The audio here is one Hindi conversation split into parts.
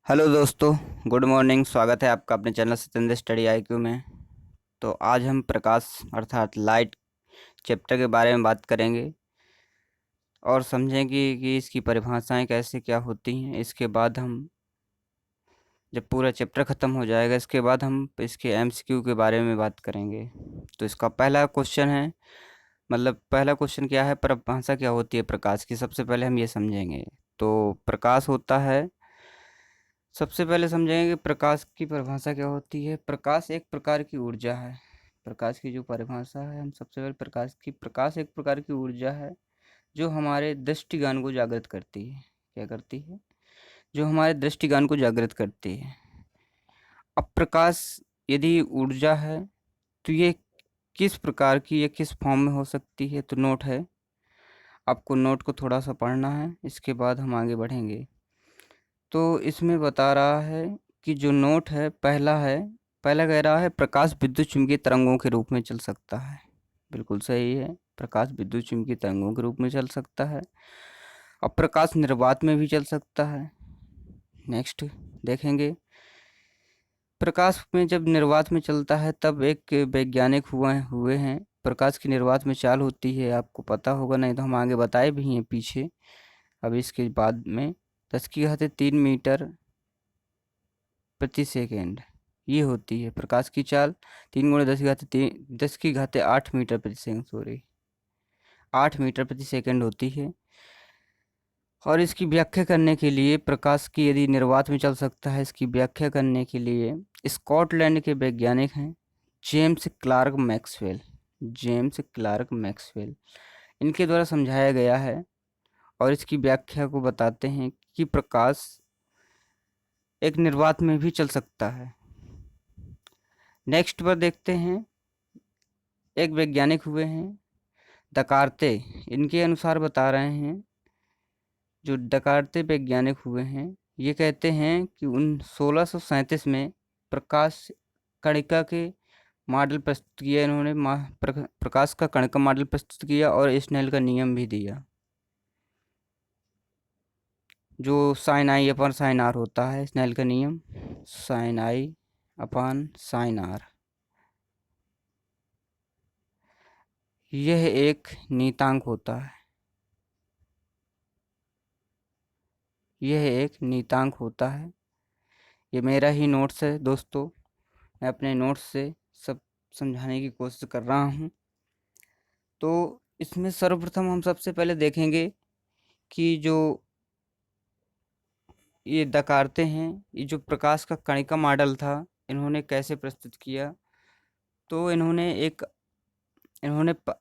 हेलो दोस्तों, गुड मॉर्निंग। स्वागत है आपका अपने चैनल सत्येंद्र स्टडी आईक्यू में। तो आज हम प्रकाश अर्थात लाइट चैप्टर के बारे में बात करेंगे और समझेंगे कि इसकी परिभाषाएं कैसे क्या होती हैं। इसके बाद हम जब पूरा चैप्टर ख़त्म हो जाएगा इसके बाद हम इसके एमसीक्यू के बारे में बात करेंगे। तो इसका पहला क्वेश्चन है, मतलब पहला क्वेश्चन क्या है, परिभाषा क्या होती है प्रकाश की। सबसे पहले हम ये समझेंगे। तो प्रकाश होता है, सबसे पहले समझेंगे कि प्रकाश की परिभाषा क्या होती है। प्रकाश एक प्रकार की ऊर्जा है। प्रकाश की जो परिभाषा है, हम सबसे पहले प्रकाश एक प्रकार की ऊर्जा है जो हमारे दृष्टिज्ञान को जागृत करती है। क्या करती है? जो हमारे दृष्टिज्ञान को जागृत करती है। अब प्रकाश यदि ऊर्जा है तो ये किस प्रकार की या किस फॉर्म में हो सकती है, तो नोट है। आपको नोट को थोड़ा सा पढ़ना है, इसके बाद हम आगे बढ़ेंगे। तो इसमें बता रहा है कि जो नोट है, पहला कह रहा है प्रकाश विद्युत चुम्बकीय तरंगों के रूप में चल सकता है। बिल्कुल सही है, प्रकाश विद्युत चुम्बकीय तरंगों के रूप में चल सकता है। अब प्रकाश निर्वात में भी चल सकता है। नेक्स्ट देखेंगे, प्रकाश में जब निर्वात में चलता है तब एक वैज्ञानिक हुए हैं। प्रकाश की निर्वात में चाल होती है, आपको पता होगा, नहीं तो हम आगे बताए भी हैं पीछे। अब इसके बाद में 10⁻³ मीटर प्रति सेकेंड ये होती है प्रकाश की चाल। 3 × 10⁻8 मीटर प्रति सेकंड, सॉरी 8 मीटर प्रति सेकंड होती है। और इसकी व्याख्या करने के लिए, प्रकाश की यदि निर्वात में चल सकता है, इसकी व्याख्या करने के लिए स्कॉटलैंड के वैज्ञानिक हैं जेम्स क्लार्क मैक्सवेल। इनके द्वारा समझाया गया है और इसकी व्याख्या को बताते हैं कि प्रकाश एक निर्वात में भी चल सकता है। नेक्स्ट पर देखते हैं, एक वैज्ञानिक हुए हैं दकार्ते। इनके अनुसार बता रहे हैं, जो दकार्ते वैज्ञानिक हुए हैं ये कहते हैं कि 1637 में प्रकाश कणिका के मॉडल प्रस्तुत किया इन्होंने। प्रकाश का कणिका मॉडल प्रस्तुत किया और स्नेल का नियम भी दिया, जो sine i upon sine r होता है। स्नेल का नियम sine i upon sine r, यह एक नीतांक होता है। यह एक नीतांक होता है। ये मेरा ही नोट्स है दोस्तों, मैं अपने नोट्स से सब समझाने की कोशिश कर रहा हूँ। तो इसमें सर्वप्रथम हम सबसे पहले देखेंगे कि जो ये दकार्ते हैं, ये जो प्रकाश का कणिका मॉडल था, इन्होंने कैसे प्रस्तुत किया। तो इन्होंने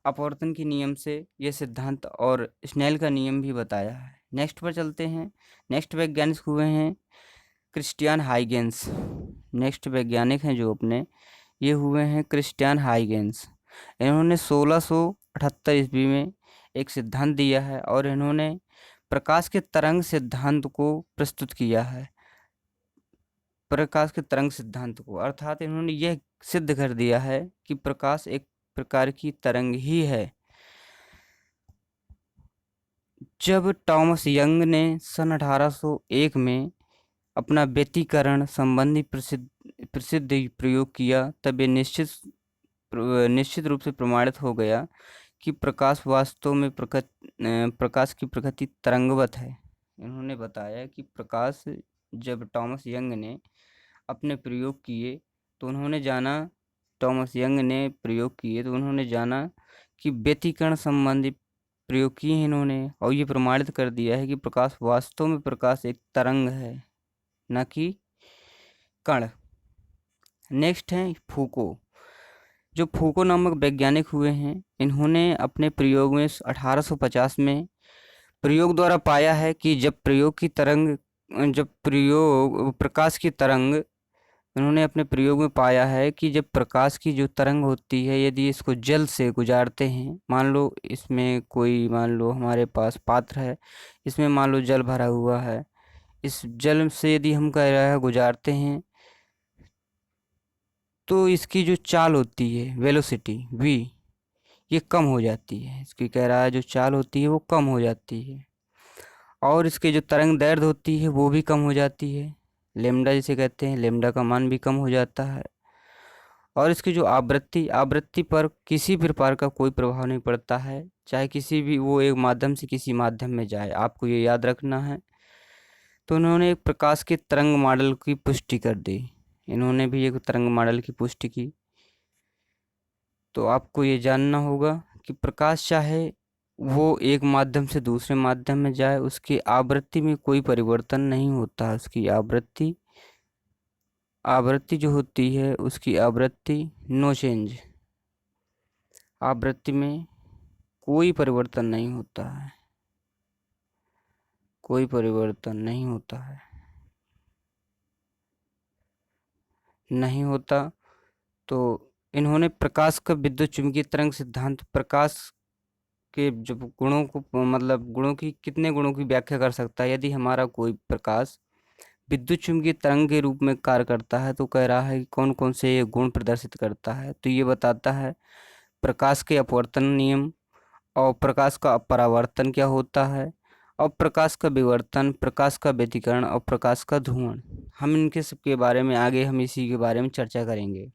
अपवर्तन के नियम से ये सिद्धांत और स्नेल का नियम भी बताया है। नेक्स्ट पर चलते हैं। नेक्स्ट वैज्ञानिक हुए हैं क्रिस्टियन हाइगेंस। नेक्स्ट वैज्ञानिक हैं जो अपने, ये हुए हैं क्रिस्टियन हाइगेंस। इन्होंने 1678 ईस्वी में एक सिद्धांत दिया है और इन्होंने प्रकाश के तरंग सिद्धांत को प्रस्तुत किया है। प्रकाश के तरंग सिद्धांत को, अर्थात इन्होंने यह सिद्ध कर दिया है कि प्रकाश एक प्रकार की तरंग ही है। जब टॉमस यंग ने सन 1801 में अपना व्यतिकरण संबंधी प्रसिद्ध प्रसिद्ध प्रयोग किया, तब ये निश्चित रूप से प्रमाणित हो गया कि प्रकाश वास्तव में प्रकाश की प्रकृति तरंगवत है। इन्होंने बताया कि प्रकाश, जब अपने प्रयोग किए तो उन्होंने जाना टॉमस यंग ने प्रयोग किए तो उन्होंने जाना कि व्यतिकरण संबंधी प्रयोग किए हैं इन्होंने, और ये प्रमाणित कर दिया है कि प्रकाश वास्तव में प्रकाश एक तरंग है, न कि कण। नेक्स्ट है फूको। जो फूको नामक वैज्ञानिक हुए हैं, इन्होंने अपने प्रयोग में 1850 में प्रयोग द्वारा पाया है कि जब प्रकाश की तरंग, इन्होंने अपने प्रयोग में पाया है कि जब प्रकाश की जो तरंग होती है, यदि इसको जल से गुजारते हैं, मान लो हमारे पास पात्र है, इसमें मान लो जल भरा हुआ है, इस जल से यदि हम कह रहे हैं गुजारते हैं, तो इसकी जो चाल होती है, वेलोसिटी v, ये कम हो जाती है। इसकी कह रहा है जो चाल होती है वो कम हो जाती है, और इसके जो तरंग दैर्ध्य होती है वो भी कम हो जाती है। लेमडा जिसे कहते हैं, लेमडा का मान भी कम हो जाता है। और इसकी जो आवृत्ति आवृत्ति पर किसी भी प्रकार का कोई प्रभाव नहीं पड़ता है, चाहे किसी भी वो एक माध्यम से किसी माध्यम में जाए, आपको ये याद रखना है। तो उन्होंने एक प्रकाश के तरंग मॉडल की पुष्टि कर दी, इन्होंने भी एक तरंग मॉडल की पुष्टि की। तो आपको ये जानना होगा कि प्रकाश चाहे वो एक माध्यम से दूसरे माध्यम में जाए, उसकी आवृत्ति में कोई परिवर्तन नहीं होता है। उसकी आवृत्ति आवृत्ति जो होती है, उसकी आवृत्ति नो चेंज, आवृत्ति में कोई परिवर्तन नहीं होता है, कोई परिवर्तन नहीं होता है, नहीं होता। तो इन्होंने प्रकाश का विद्युत चुम्बकीय तरंग सिद्धांत, प्रकाश के जो गुणों को, मतलब गुणों की, कितने गुणों की व्याख्या कर सकता है। यदि हमारा कोई प्रकाश विद्युत चुम्बकीय तरंग के रूप में कार्य करता है, तो कह रहा है कि कौन कौन से ये गुण प्रदर्शित करता है। तो ये बताता है प्रकाश के अपवर्तन नियम, और प्रकाश का अपरावर्तन क्या होता है, और प्रकाश का विवर्तन, प्रकाश का व्यतिकरण और प्रकाश का ध्रुवण। हम इनके सबके बारे में आगे हम इसी के बारे में चर्चा करेंगे।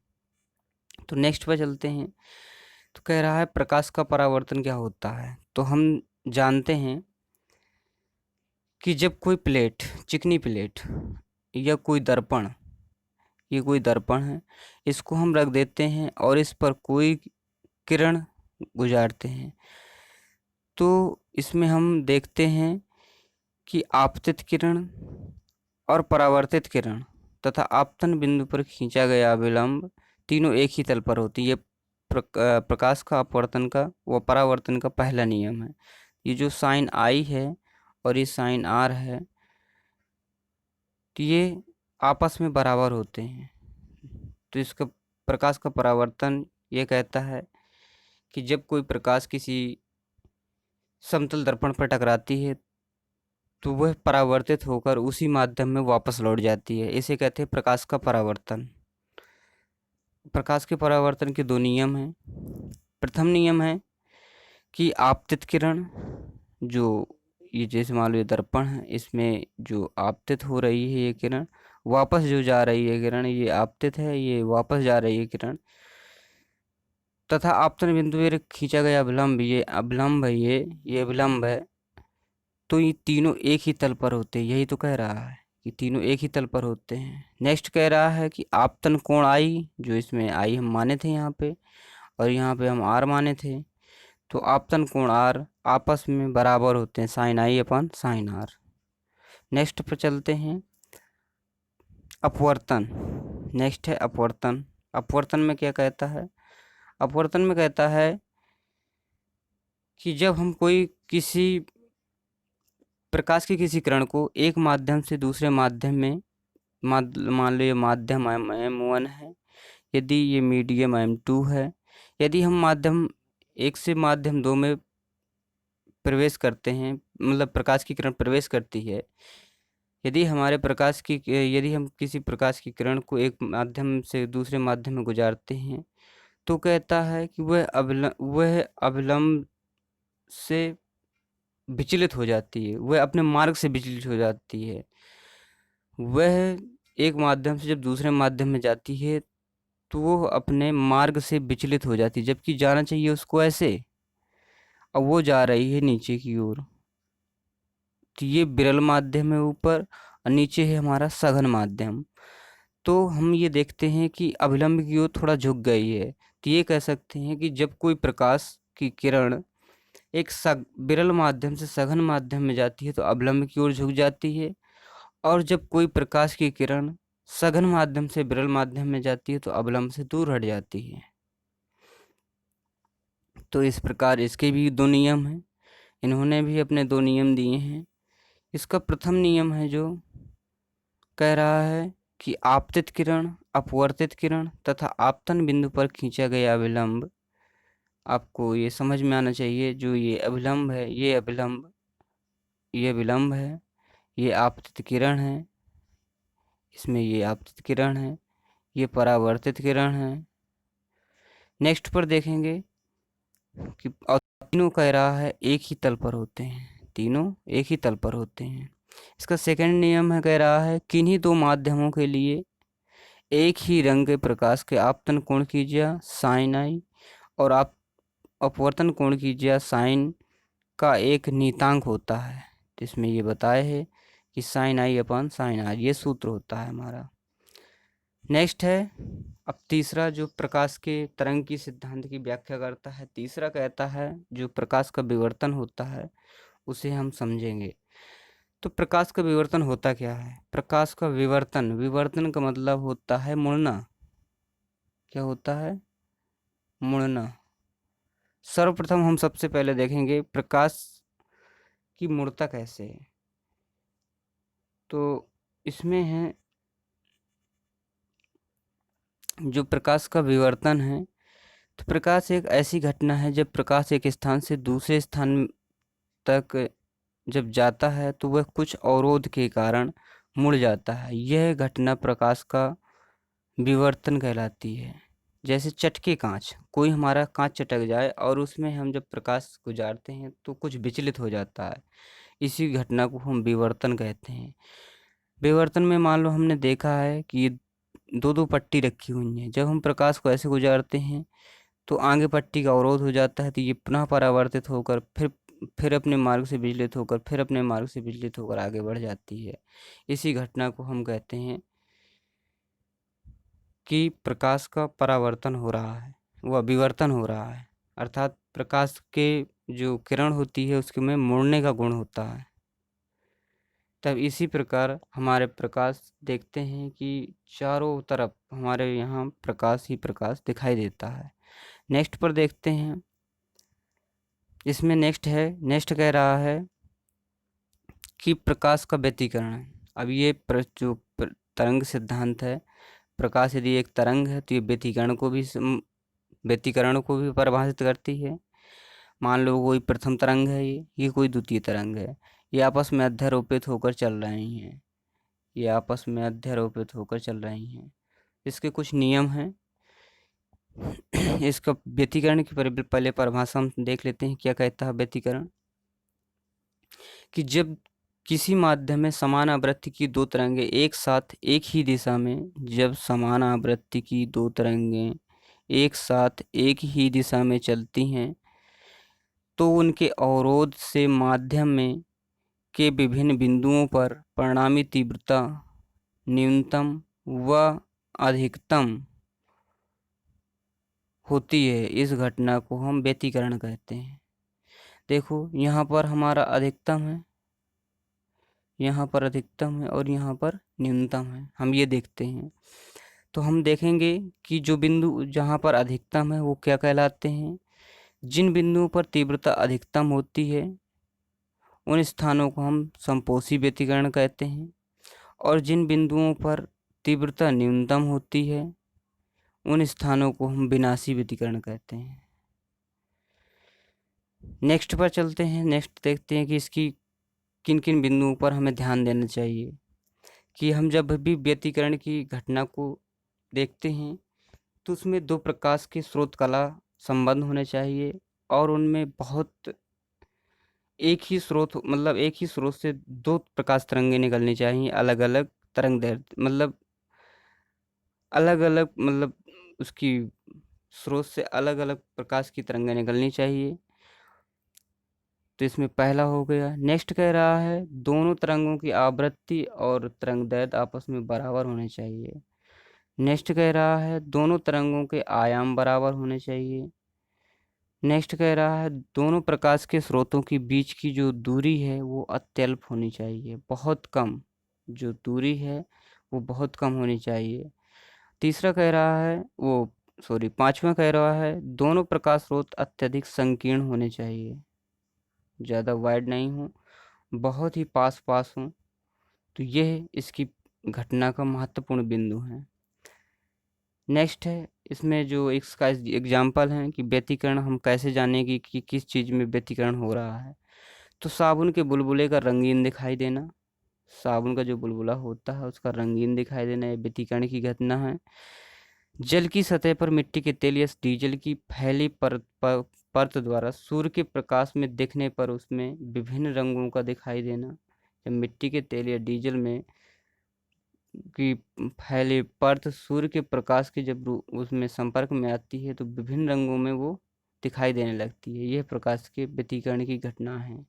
तो नेक्स्ट पर चलते हैं। तो कह रहा है प्रकाश का परावर्तन क्या होता है। तो हम जानते हैं कि जब कोई प्लेट, चिकनी प्लेट या कोई दर्पण, ये कोई दर्पण है, इसको हम रख देते हैं और इस पर कोई किरण गुजारते हैं, तो इसमें हम देखते हैं कि आपतित किरण और परावर्तित किरण तथा आपतन बिंदु पर खींचा गया अभिलंब तीनों एक ही तल पर होती है। ये प्रकाश का अपवर्तन का व परावर्तन का पहला नियम है। ये जो साइन आई है और ये साइन आर है, तो ये आपस में बराबर होते हैं। तो इसका प्रकाश का परावर्तन ये कहता है कि जब कोई प्रकाश किसी समतल दर्पण पर टकराती है, तो वह परावर्तित होकर उसी माध्यम में वापस लौट जाती है। इसे कहते हैं प्रकाश का परावर्तन। प्रकाश के परावर्तन के दो नियम हैं। प्रथम नियम है कि आपतित किरण, जो ये जैसे मान लो ये दर्पण है, इसमें जो आपतित हो रही है ये किरण, वापस जो जा रही है किरण, ये आपतित है, ये वापस जा रही है किरण, तथा आपतन बिंदु पर खींचा गया अभिलंब, ये अभिलंब है, ये अभिलंब है। तो ये तीनों एक ही तल पर होते हैं। यही तो कह रहा है कि तीनों एक ही तल पर होते हैं। नेक्स्ट कह रहा है कि आपतन कोण आई, जो इसमें आई हम माने थे यहाँ पे, और यहाँ पे हम आर माने थे, तो आपतन कोण आर आपस में बराबर होते हैं, sine i upon sine r. Next पर चलते हैं, अपवर्तन। नेक्स्ट है अपवर्तन। अपवर्तन में क्या कहता है। अपवर्तन में कहता है कि जब हम कोई किसी प्रकाश की किसी किरण को एक माध्यम से दूसरे माध्यम में, मान लो ये माध्यम M1 है, यदि ये मीडियम M2 है, यदि हम माध्यम एक से माध्यम दो में प्रवेश करते हैं, मतलब प्रकाश की किरण प्रवेश करती है, यदि हमारे प्रकाश की, यदि हम किसी प्रकाश की किरण को एक माध्यम से दूसरे माध्यम में गुजारते हैं, तो कहता है कि वह अभिलंब से विचलित हो जाती है, वह अपने मार्ग से विचलित हो जाती है। वह एक माध्यम से जब दूसरे माध्यम में जाती है, तो वो अपने मार्ग से विचलित हो जाती है, जबकि जाना चाहिए उसको ऐसे, अब वो जा रही है नीचे की ओर। तो ये विरल माध्यम है ऊपर, और नीचे है हमारा सघन माध्यम। तो हम ये देखते हैं कि अभिलंब की ओर थोड़ा झुक गई है। तो ये कह सकते हैं कि जब कोई प्रकाश की किरण एक विरल माध्यम से सघन माध्यम में जाती है, तो अभिलंब की ओर झुक जाती है, और जब कोई प्रकाश की किरण सघन माध्यम से विरल माध्यम में जाती है, तो अभिलंब से दूर हट जाती है। तो इस प्रकार इसके भी दो नियम हैं, इन्होंने भी अपने दो नियम दिए हैं। इसका प्रथम नियम है जो कह रहा है कि आपतित किरण, अपवर्तित किरण तथा आपतन बिंदु पर खींचा गया अभिलंब, आपको ये समझ में आना चाहिए, जो ये अभिलंब है, ये विलंब है, ये आपतित किरण है, इसमें ये आपतित किरण है, ये परावर्तित किरण है। नेक्स्ट पर देखेंगे कि और तीनों कह रहा है एक ही तल पर होते हैं, तीनों एक ही तल पर होते हैं। इसका सेकंड नियम है, कह रहा है किन्हीं दो माध्यमों के लिए एक ही रंग के प्रकाश के आपतन कोण की ज्या साइन आई और आप अपवर्तन कोण की ज्या साइन का एक नियतांक होता है। तो इसमें ये बताया है कि sine i upon sine r, ये सूत्र होता है हमारा। नेक्स्ट है अब तीसरा, जो प्रकाश के तरंग की सिद्धांत की व्याख्या करता है। तीसरा कहता है जो प्रकाश का विवर्तन होता है उसे हम समझेंगे। तो प्रकाश का विवर्तन होता क्या है? प्रकाश का विवर्तन, विवर्तन का मतलब होता है मुड़ना। क्या होता है? मुड़ना। सर्वप्रथम हम सबसे पहले देखेंगे प्रकाश की मुड़ता कैसे है। तो इसमें है जो प्रकाश का विवर्तन है, तो प्रकाश एक ऐसी घटना है जब प्रकाश एक स्थान से दूसरे स्थान तक जब जाता है तो वह कुछ अवरोध के कारण मुड़ जाता है। यह घटना प्रकाश का विवर्तन कहलाती है। जैसे चटके कांच, कोई हमारा कांच चटक जाए और उसमें हम जब प्रकाश गुजारते हैं तो कुछ विचलित हो जाता है, इसी घटना को हम विवर्तन कहते हैं। विवर्तन में मान लो हमने देखा है कि ये दो दो पट्टी रखी हुई है, जब हम प्रकाश को ऐसे गुजारते हैं तो आगे पट्टी का अवरोध हो जाता है, तो ये पुनः परावर्तित होकर फिर अपने मार्ग से विचलित होकर फिर अपने मार्ग से विचलित होकर आगे बढ़ जाती है। इसी घटना को हम कहते हैं कि प्रकाश का परावर्तन हो रहा है, वह विवर्तन हो रहा है। अर्थात प्रकाश के जो किरण होती है उसके में मुड़ने का गुण होता है। तब इसी प्रकार हमारे प्रकाश देखते हैं कि चारों तरफ हमारे यहाँ प्रकाश ही प्रकाश दिखाई देता है। नेक्स्ट पर देखते हैं, इसमें नेक्स्ट कह रहा है कि प्रकाश का व्यतिकरण। अब ये तरंग सिद्धांत है, प्रकाश यदि एक तरंग है तो ये व्यतिकरण को भी परिभाषित करती है। मान लो कोई प्रथम तरंग है, ये कोई द्वितीय तरंग है, ये आपस में अध्यारोपित होकर चल रही हैं, ये आपस में अध्यारोपित होकर चल रही हैं। इसके कुछ नियम हैं। इसका व्यतिकरण की पहले परिभाषा हम देख लेते हैं। क्या कहता है व्यतिकरण? कि जब किसी माध्यम में समान आवृत्ति की दो तरंगें एक साथ एक ही दिशा में, जब समान आवृत्ति की दो तरंगें एक साथ एक ही दिशा में चलती हैं तो उनके अवरोध से माध्यम में के विभिन्न बिंदुओं पर परिणामी तीव्रता न्यूनतम व अधिकतम होती है। इस घटना को हम व्यतिकरण कहते हैं। देखो यहाँ पर हमारा अधिकतम है, यहाँ पर अधिकतम है और यहाँ पर न्यूनतम है, हम ये देखते हैं। तो हम देखेंगे कि जो बिंदु जहाँ पर अधिकतम है वो क्या कहलाते हैं। जिन बिंदुओं पर तीव्रता अधिकतम होती है उन स्थानों को हम समपोषी व्यतिकरण कहते हैं, और जिन बिंदुओं पर तीव्रता न्यूनतम होती है उन स्थानों को हम विनाशी व्यतिकरण कहते हैं। नेक्स्ट पर चलते हैं। नेक्स्ट देखते हैं कि इसकी किन किन बिंदुओं पर हमें ध्यान देना चाहिए। कि हम जब भी व्यतिकरण की घटना को देखते हैं तो उसमें दो प्रकाश के स्रोत कला संबंध होने चाहिए, और उनमें बहुत एक ही स्रोत से दो प्रकाश तरंगें निकलनी चाहिए, अलग अलग तरंग दैर्ध्य अलग अलग उसकी स्रोत से अलग अलग प्रकाश की तरंगें निकलनी चाहिए। तो इसमें पहला हो गया। नेक्स्ट कह रहा है दोनों तरंगों की आवृत्ति और तरंग दैर्ध्य आपस में बराबर होने चाहिए। नेक्स्ट कह रहा है दोनों तरंगों के आयाम बराबर होने चाहिए। नेक्स्ट कह रहा है दोनों प्रकाश के स्रोतों के बीच की जो दूरी है वो अत्यल्प होनी चाहिए, बहुत कम, जो दूरी है वो बहुत कम होनी चाहिए। तीसरा कह रहा है पांचवा कह रहा है दोनों प्रकाश स्रोत अत्यधिक संकीर्ण होने चाहिए, ज़्यादा वाइड नहीं हो, बहुत ही पास पास हो। तो यह इसकी घटना का महत्वपूर्ण बिंदु है। नेक्स्ट है इसमें जो इसका एग्जाम्पल है कि व्यतिकरण हम कैसे जानेंगे कि किस चीज़ में व्यतिकरण हो रहा है। तो साबुन के बुलबुले का रंगीन दिखाई देना, साबुन का जो बुलबुला होता है उसका रंगीन दिखाई देना, ये व्यतिकरण की घटना है। जल की सतह पर मिट्टी के तेल या डीजल की फैली परत द्वारा सूर्य के प्रकाश में दिखने पर उसमें विभिन्न रंगों का दिखाई देना, जब मिट्टी के तेल या डीजल में की फैले परत सूर्य के प्रकाश के जब उसमें संपर्क में आती है तो विभिन्न रंगों में वो दिखाई देने लगती है। यह प्रकाश के व्यतिकरण की घटना है।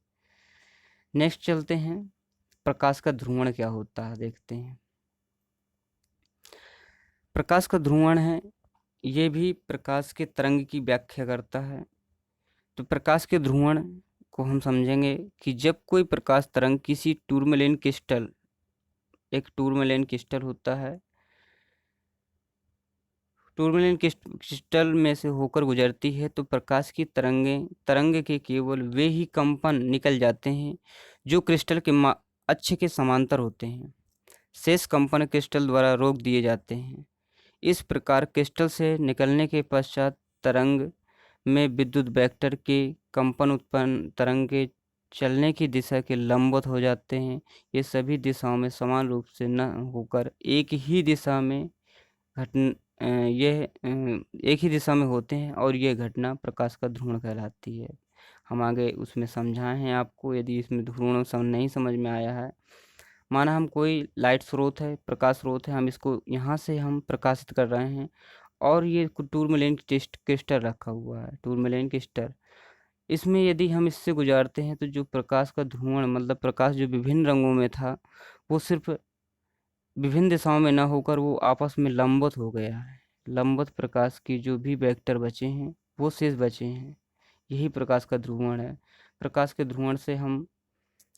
नेक्स्ट चलते हैं, प्रकाश का ध्रुवण क्या होता है देखते हैं। प्रकाश का ध्रुवण है, ये भी प्रकाश के तरंग की व्याख्या करता है। तो प्रकाश के ध्रुवण को हम समझेंगे कि जब कोई प्रकाश तरंग किसी टूरमेलिन क्रिस्टल, एक टूरमेलिन क्रिस्टल होता है, टूरमेलिन क्रिस्टल में से होकर गुजरती है तो प्रकाश की तरंग के केवल वे ही कंपन निकल जाते हैं जो क्रिस्टल के अक्ष के समांतर होते हैं। शेष कंपन क्रिस्टल द्वारा रोक दिए जाते हैं। इस प्रकार क्रिस्टल से निकलने के पश्चात तरंग में विद्युत वेक्टर के कंपन उत्पन्न तरंग के चलने की दिशा के लंबवत हो जाते हैं। ये सभी दिशाओं में समान रूप से न होकर एक ही दिशा में एक ही दिशा में होते हैं और यह घटना प्रकाश का ध्रुवण कहलाती है। हम आगे उसमें समझाए हैं आपको। यदि इसमें ध्रुवण नहीं समझ में आया है, माना हम कोई लाइट स्रोत है, प्रकाश स्रोत है, हम इसको यहाँ से हम प्रकाशित कर रहे हैं और ये टूरमेलिन क्रिस्टल रखा हुआ है, टूरमेलिन क्रिस्टल। इसमें यदि हम इससे गुजारते हैं तो जो प्रकाश का ध्रुवण मतलब प्रकाश जो विभिन्न रंगों में था वो सिर्फ विभिन्न दिशाओं में न होकर वो आपस में लंबवत हो गया है। लंबवत प्रकाश की जो भी वेक्टर बचे हैं वो शेष बचे हैं। यही प्रकाश का ध्रुवण है। प्रकाश के ध्रुवण से हम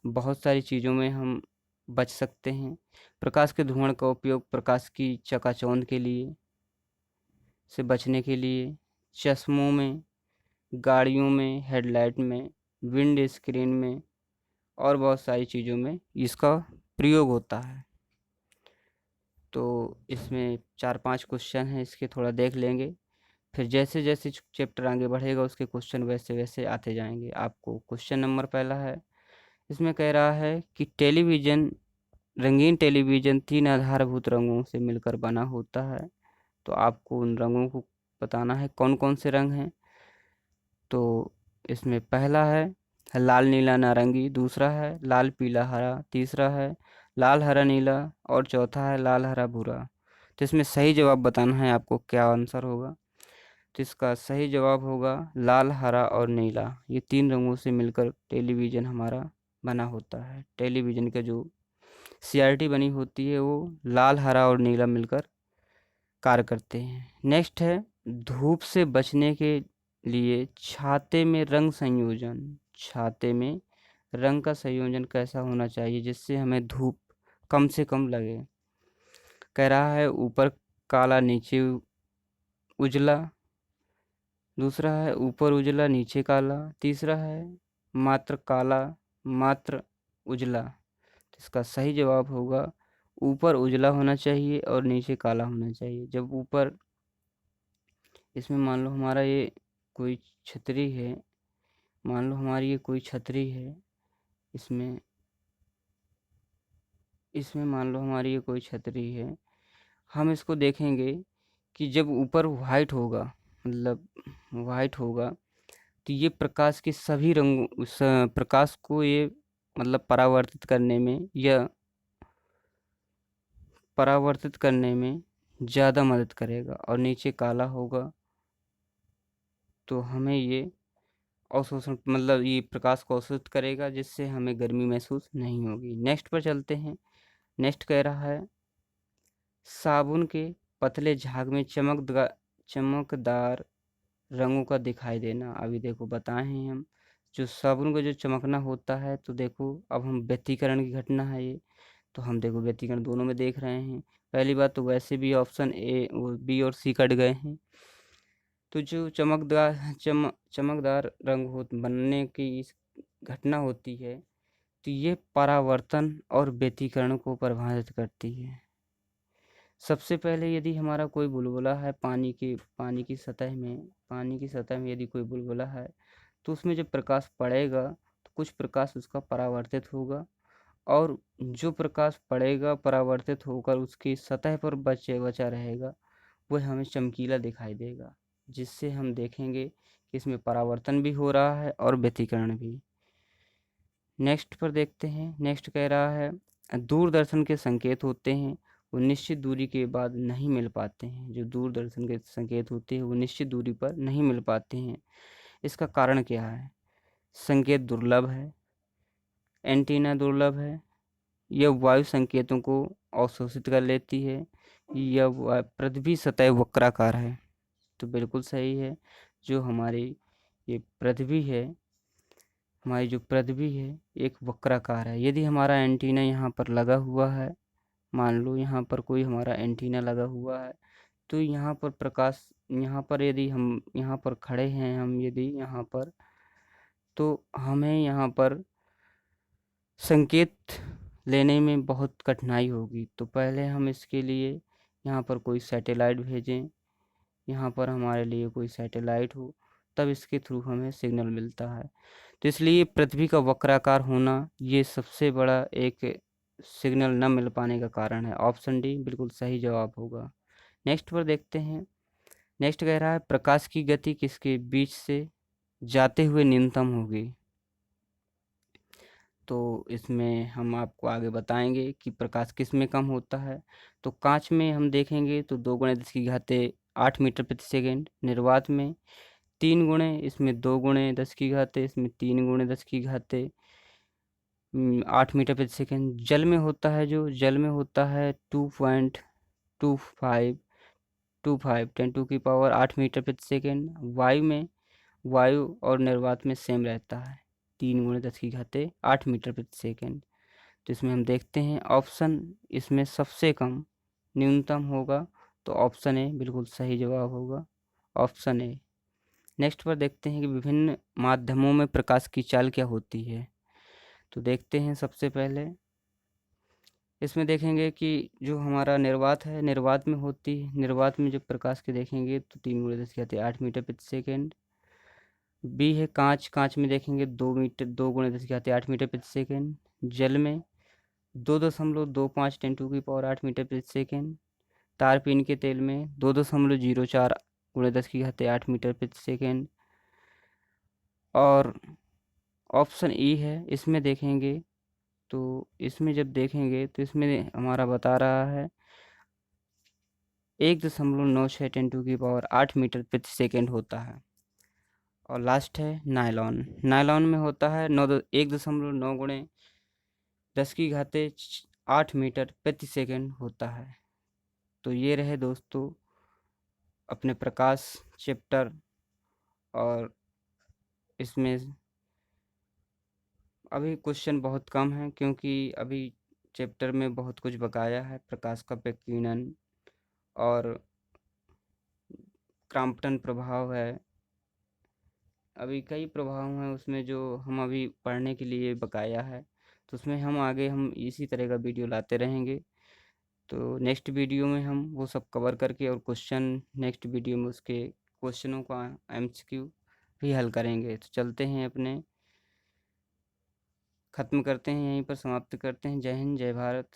बहुत सारी चीज़ों में हम बच सकते हैं। प्रकाश के ध्रुवण का उपयोग प्रकाश की चकाचौंध के लिए से बचने के लिए चश्मों में, गाड़ियों में, हेडलाइट में, विंड स्क्रीन में और बहुत सारी चीज़ों में इसका प्रयोग होता है। तो इसमें 4-5 क्वेश्चन हैं, इसके थोड़ा देख लेंगे। फिर जैसे जैसे चैप्टर आगे बढ़ेगा उसके क्वेश्चन वैसे वैसे आते जाएंगे। आपको क्वेश्चन नंबर पहला है, इसमें कह रहा है कि रंगीन टेलीविज़न 3 आधारभूत रंगों से मिलकर बना होता है। तो आपको उन रंगों को बताना है कौन कौन से रंग हैं। तो इसमें पहला है लाल नीला नारंगी, दूसरा है लाल पीला हरा, तीसरा है लाल हरा नीला और चौथा है लाल हरा भूरा। तो इसमें सही जवाब बताना है आपको, क्या आंसर होगा। तो इसका सही जवाब होगा लाल हरा और नीला। ये 3 रंगों से मिलकर टेलीविज़न हमारा बना होता है। टेलीविज़न का जो CRT बनी होती है वो लाल हरा और नीला मिलकर कार्य करते हैं। नेक्स्ट है धूप से बचने के लिए छाते में रंग संयोजन। छाते में रंग का संयोजन कैसा होना चाहिए जिससे हमें धूप कम से कम लगे। कह रहा है ऊपर काला नीचे उजला, दूसरा है ऊपर उजला नीचे काला, तीसरा है मात्र काला मात्र उजला। तो इसका सही जवाब होगा ऊपर उजला होना चाहिए और नीचे काला होना चाहिए। जब ऊपर इसमें मान लो हमारा ये कोई छतरी है, मान लो हमारी ये कोई छतरी है, इसमें मान लो हमारी ये कोई छतरी है। हम इसको देखेंगे कि जब ऊपर वाइट होगा मतलब वाइट होगा तो ये प्रकाश के सभी रंगों प्रकाश को ये मतलब परावर्तित करने में ज़्यादा मदद करेगा। और नीचे काला होगा तो हमें ये अवशोषण मतलब ये प्रकाश को अवशोषित करेगा जिससे हमें गर्मी महसूस नहीं होगी। नेक्स्ट पर चलते हैं। नेक्स्ट कह रहा है साबुन के पतले झाग में चमकदार रंगों का दिखाई देना। अभी देखो बताए हैं हम जो साबुन का जो चमकना होता है। तो देखो अब हम व्यतिकरण की घटना है ये, तो हम देखो व्यतिकरण दोनों में देख रहे हैं। पहली बात तो वैसे भी ऑप्शन ए और बी और सी कट गए हैं। तो जो चमकदार रंग बनने की इस घटना होती है तो ये परावर्तन और व्यतिकरण को प्रभावित करती है। सबसे पहले यदि हमारा कोई बुलबुला है पानी की सतह में यदि कोई बुलबुला है तो उसमें जब प्रकाश पड़ेगा तो कुछ प्रकाश उसका परावर्तित होगा और जो प्रकाश पड़ेगा परावर्तित होकर उसकी सतह पर बचा रहेगा वह हमें चमकीला दिखाई देगा, जिससे हम देखेंगे कि इसमें परावर्तन भी हो रहा है और व्यतिकरण भी। नेक्स्ट पर देखते हैं। नेक्स्ट कह रहा है दूरदर्शन के संकेत होते हैं वो निश्चित दूरी के बाद नहीं मिल पाते हैं। जो दूरदर्शन के संकेत होते हैं वो निश्चित दूरी पर नहीं मिल पाते हैं। इसका कारण क्या है? संकेत दुर्लभ है, एंटीना दुर्लभ है, यह वायु संकेतों को अवशोषित कर लेती है, यह पृथ्वी सतह वक्राकार है। तो बिल्कुल सही है। जो हमारी ये पृथ्वी है, हमारी जो पृथ्वी है एक वक्राकार है। यदि हमारा एंटीना यहाँ पर लगा हुआ है, मान लो यहाँ पर कोई हमारा एंटीना लगा हुआ है, तो यहाँ पर प्रकाश, यहाँ पर यदि हम यहाँ पर खड़े हैं, हम यदि यहाँ पर, तो हमें यहाँ पर संकेत लेने में बहुत कठिनाई होगी। तो पहले हम इसके लिए यहाँ पर कोई सैटेलाइट भेजें, यहाँ पर हमारे लिए कोई सैटेलाइट हो, तब इसके थ्रू हमें सिग्नल मिलता है। तो इसलिए पृथ्वी का वक्राकार होना ये सबसे बड़ा एक सिग्नल न मिल पाने का कारण है। ऑप्शन डी बिल्कुल सही जवाब होगा। नेक्स्ट पर देखते हैं। नेक्स्ट कह रहा है प्रकाश की गति किसके बीच से जाते हुए न्यूनतम होगी। तो इसमें हम आपको आगे बताएंगे कि प्रकाश किस में कम होता है। तो कांच में हम देखेंगे तो 2 गुणे 10 की घाते 8 मीटर प्रति सेकेंड, निर्वात में 3 गुणे, इसमें 2 गुणे 10 की घाते, इसमें 3 गुणे 10 की घाते 8 मीटर प्रति सेकेंड। जल में होता है, जो जल में होता है 2.25 10 टू की पावर 8 मीटर प्रति सेकेंड। वायु में, वायु और निर्वात में सेम रहता है, 3 गुणे 10 की घाते 8 मीटर प्रति सेकेंड। तो इसमें हम देखते हैं ऑप्शन इसमें सबसे कम न्यूनतम होगा, तो ऑप्शन ए बिल्कुल सही जवाब होगा, ऑप्शन ए। नेक्स्ट पर देखते हैं कि विभिन्न माध्यमों में प्रकाश की चाल क्या होती है। तो देखते हैं सबसे पहले इसमें देखेंगे कि जो हमारा निर्वात है, निर्वात में होती है, निर्वात में जब प्रकाश के देखेंगे तो 3 गुणे 10 की घाते 8 मीटर प्रति सेकेंड। बी है कांच, कांच में देखेंगे 2 गुणे 10 की घाते 8 मीटर प्रति सेकेंड। जल में 2.25 10 टू की पावर 8 मीटर प्रति सेकेंड। तारपीन के तेल में 2.04 गुणे 10 की घाते 8 मीटर प्रति सेकेंड। और ऑप्शन ई है, इसमें देखेंगे तो इसमें जब देखेंगे तो इसमें हमारा बता रहा है 1.96 10 टू की पावर 8 मीटर प्रति सेकेंड होता है। और लास्ट है नायलॉन, नायलॉन में होता है 1.9 गुणे 10 की घाते 8 मीटर प्रति सेकेंड होता है। तो ये रहे दोस्तों अपने प्रकाश चैप्टर, और इसमें अभी क्वेश्चन बहुत कम है क्योंकि अभी चैप्टर में बहुत कुछ बकाया है। प्रकाश का विकिरण और क्रॉम्पटन प्रभाव है, अभी कई प्रभाव हैं उसमें जो हम अभी पढ़ने के लिए बकाया है। तो उसमें हम इसी तरह का वीडियो लाते रहेंगे। तो नेक्स्ट वीडियो में हम वो सब कवर करके और क्वेश्चन नेक्स्ट वीडियो में उसके क्वेश्चनों का एमसीक्यू भी हल करेंगे। तो चलते हैं अपने, ख़त्म करते हैं, यहीं पर समाप्त करते हैं। जय हिंद, जय भारत।